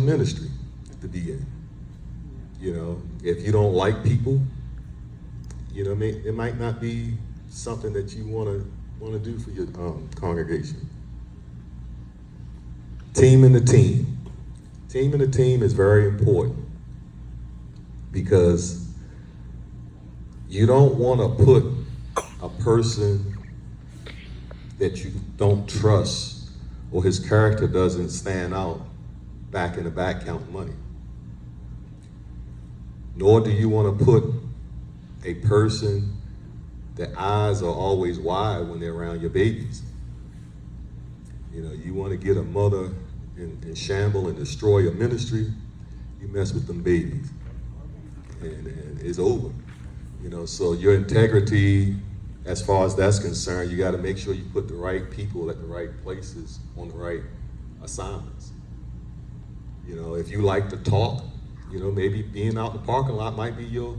ministry to be in. You know, if you don't like people, you know, it might not be something that you want to do for your congregation. Team in the team. Team in the team is very important because you don't want to put a person that you don't trust or his character doesn't stand out back in the back counting money. Nor do you want to put a person that eyes are always wide when they're around your babies. You know, you want to get a mother in shamble and destroy a ministry, you mess with them babies. And it's over. You know, so your integrity, as far as that's concerned, you got to make sure you put the right people at the right places on the right assignments. You know, if you like to talk, you know, maybe being out in the parking lot might be your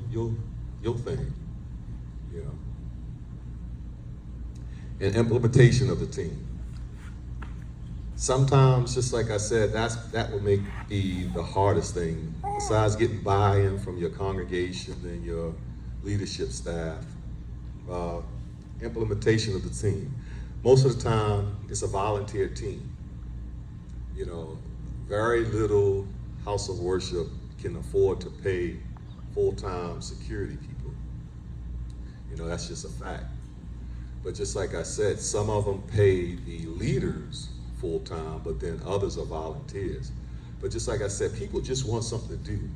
thing. You know, and implementation of the team. Sometimes, just like I said, that would be the hardest thing. Besides getting buy-in from your congregation and your leadership staff, implementation of the team. Most of the time, it's a volunteer team. You know, very little house of worship can afford to pay full-time security people. You know, that's just a fact. But just like I said, some of them pay the leaders full-time, but then others are volunteers. But just like I said, people just want something to do.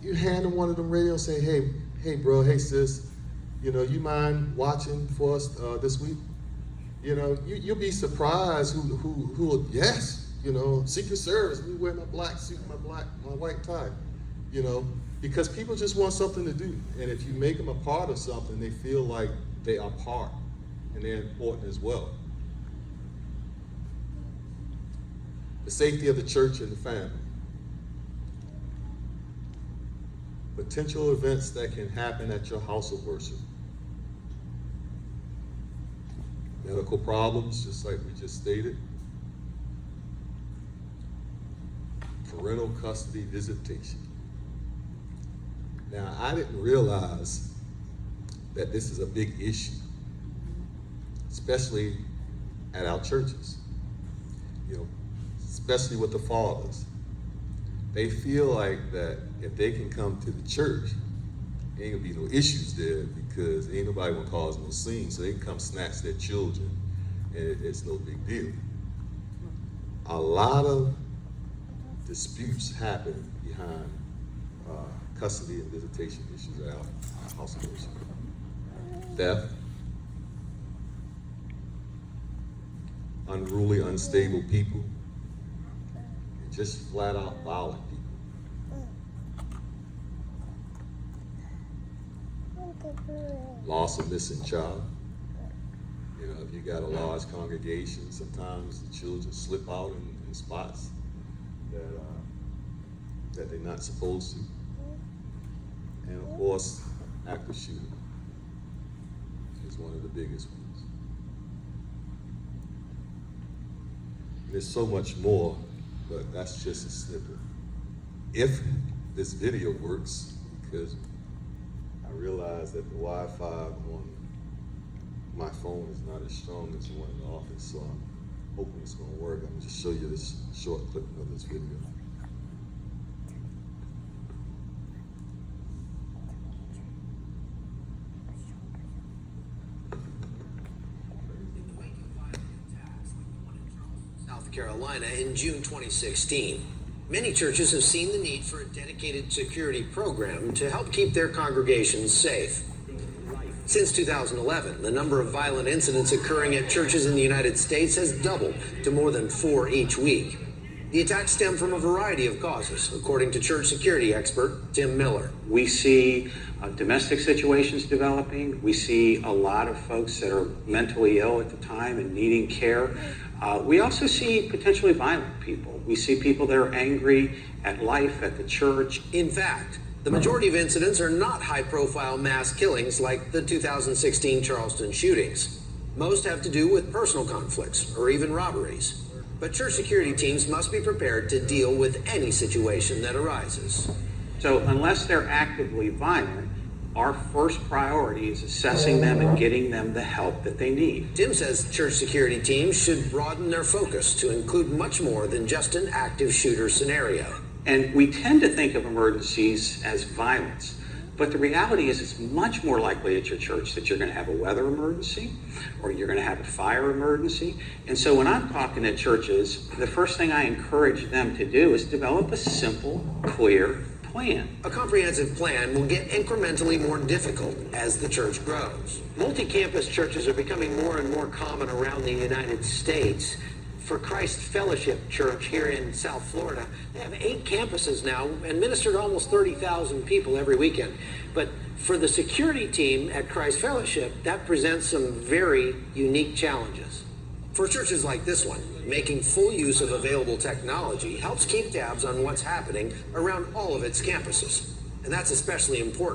You hand them one of them radios and say, hey bro, hey sis, you know, you mind watching for us this week? You know, you'll be surprised who yes, you know, Secret Service, we wear my black suit, my white tie, you know, because people just want something to do. And if you make them a part of something, they feel like they are part and they're important as well. The safety of the church and the family. Potential events that can happen at your house of worship. Medical problems, just like we just stated. Parental custody visitation. Now, I didn't realize that this is a big issue, especially at our churches. You know, especially with the fathers. They feel like that if they can come to the church, there ain't gonna be no issues there because ain't nobody gonna cause no scene, so they can come snatch their children and it's no big deal. A lot of disputes happen behind custody and visitation issues at our house of worship. Theft, unruly, unstable people, just flat out violent people. Loss of missing child. You know, if you got a large congregation, sometimes the children slip out in spots that they're not supposed to. And of course, active shooting is one of the biggest ones. There's so much more, but that's just a snippet. If this video works, because I realize that the Wi-Fi on my phone is not as strong as the one in the office, so I'm hoping it's gonna work. I'm gonna just show you this short clip of this video. South Carolina in June 2016. Many churches have seen the need for a dedicated security program to help keep their congregations safe. Since 2011, the number of violent incidents occurring at churches in the United States has doubled to more than 4 each week. The attacks stem from a variety of causes, according to church security expert Tim Miller. We see domestic situations developing. We see a lot of folks that are mentally ill at the time and needing care. We also see potentially violent people. We see people that are angry at life, at the church. In fact, the majority of incidents are not high-profile mass killings like the 2016 Charleston shootings. Most have to do with personal conflicts or even robberies. But church security teams must be prepared to deal with any situation that arises. So unless they're actively violent, our first priority is assessing them and getting them the help that they need. Tim says church security teams should broaden their focus to include much more than just an active shooter scenario. And we tend to think of emergencies as violence. But the reality is it's much more likely at your church that you're going to have a weather emergency or you're going to have a fire emergency. And so when I'm talking to churches, the first thing I encourage them to do is develop a simple, clear plan. A comprehensive plan will get incrementally more difficult as the church grows. Multi-campus churches are becoming more and more common around the United States. For Christ Fellowship Church here in South Florida, they have 8 campuses now and minister to almost 30,000 people every weekend. But for the security team at Christ Fellowship, that presents some very unique challenges. For churches like this one, making full use of available technology helps keep tabs on what's happening around all of its campuses. And that's especially important